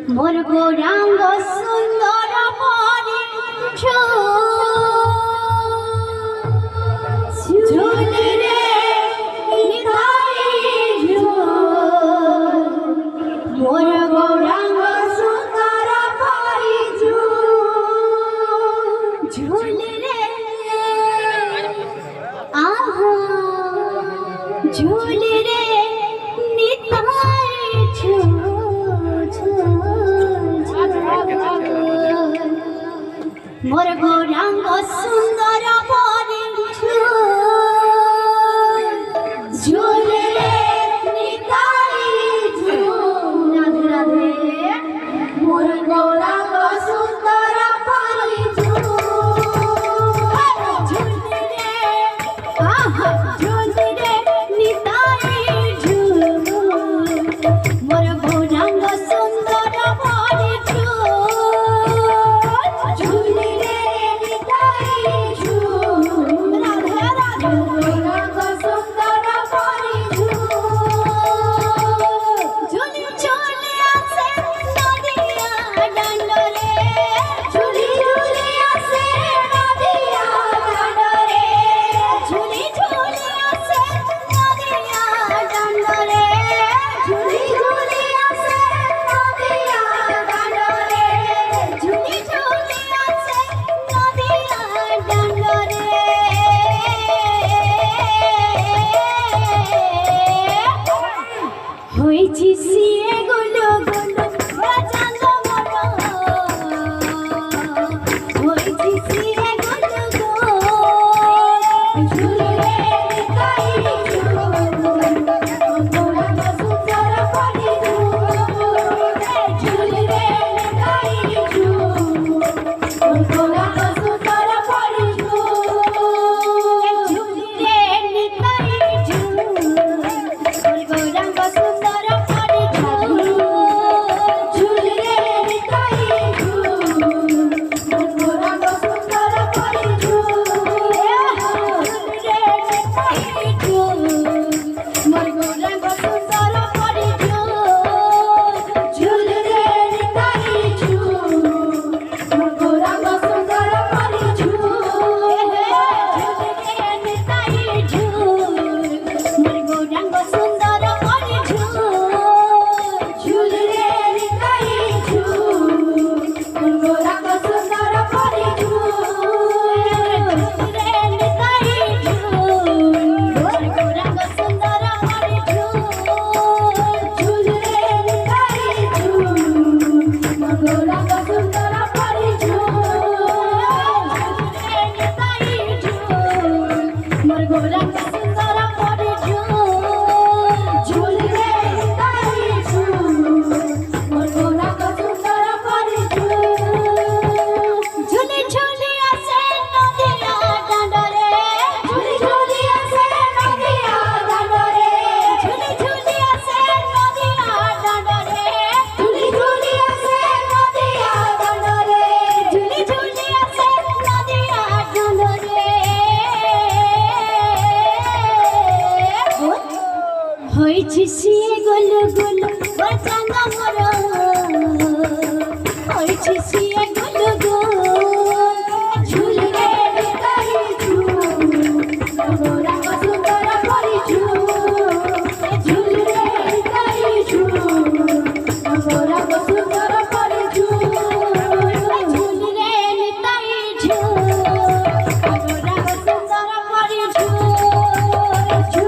মোর গৌরাঙ্গ সুন্দর পরিছ ঝুলি রে নিতাই ঝুল মোর গৌরাঙ্গ সুন্দর পরিছ ঝুলি রে আহা ঝুলি রে নিতাই ঝুল মোর গৌরাঙ্গ সুন্দর পরিছ ঝুলি রে নিতাই ঝুল রাধে রাধে মোর গৌরাঙ্গ সুন্দর পরিছ ঝুলি রে আহা ঝুলি রে নিতাই ঝুল মোর গৌরাঙ্গ সুন্দর পরিছ ঝুলি রে নিতাই ঝুল রাধে রাধে গৌরাঙ্গ সুন্দর পরিছ ঝুলি ঝুলি আছে নদিয়া ডান্ডরে ঝুলি ঝুলি আছে নদিয়া ডান্ডরে ঝুলি ঝুলি আছে নদিয়া ডান্ডরে ঝুলি ঝুলি আছে নদিয়া ডান্ডরে ঝুলি ঝুলি আছে নদিয়া ডান্ডরে হইছি সিয়ে গুলো গুলো বাজান মনো হইছি সিয়ে গুলো গুলো ঝুলি রে নিতাই ঝুল গৌরাঙ্গ সুন্দর পরিছ ঝুলি রে নিতাই ঝুল গৌরাঙ্গ সুন্দর পরিছ ঝুলি রে নিতাই ঝুল গৌরাঙ্গ সুন্দর পরিছ ঝুলি রে নিতাই ঝুল গৌরাঙ্গ সুন্দর পরিছ ঝুলি রে নিতাই ঝুল মোর গৌরাঙ্গ সুন্দর পরিছ ঝুলি রে নিতাই ঝুল মোর গৌরাঙ্গ সুন্দর পরিছ ঝুলি রে নিতাই ঝুল মোর গৌরাঙ্গ সুন্দর পরিছ ঝুলি রে নিতাই ঝুল মোর গৌরাঙ্গ সুন্দর পরিছ ঝুলি রে নিতাই ঝুল মোর গৌরাঙ্গ সুন্দর পরিছ ঝুলি রে নিতাই ঝুল মোর গৌরাঙ্গ সুন্দর পরিছ ঝুলি রে নিতাই ঝুল মোর গৌরাঙ্গ সুন্দর পরিছ ঝুলি রে নিতাই ঝুল মোর গৌরাঙ্গ সুন্দর পরিছ ঝুলি ঝুলি আছে নদিয়া ডান্ডরে ঝুলি ঝুলি আছে নদিয়া ডান্ডরে ঝুলি ঝুলি আছে নদিয়া ডান্ডরে ঝুলি ঝুলি আছে নদিয়া ডান্ডরে ঝুলি ঝুলি আছে নদিয়া ডান্ডরে হইছি সিয়ে গুলো গুলো বাজান মোর হইছি সিয়ে গুলো গুলো ঝুলি রে নিতাই ঝুল গৌরাঙ্গ সুন্দর পরিছ ঝুলি রে নিতাই ঝুল গৌরাঙ্গ সুন্দর পরিছ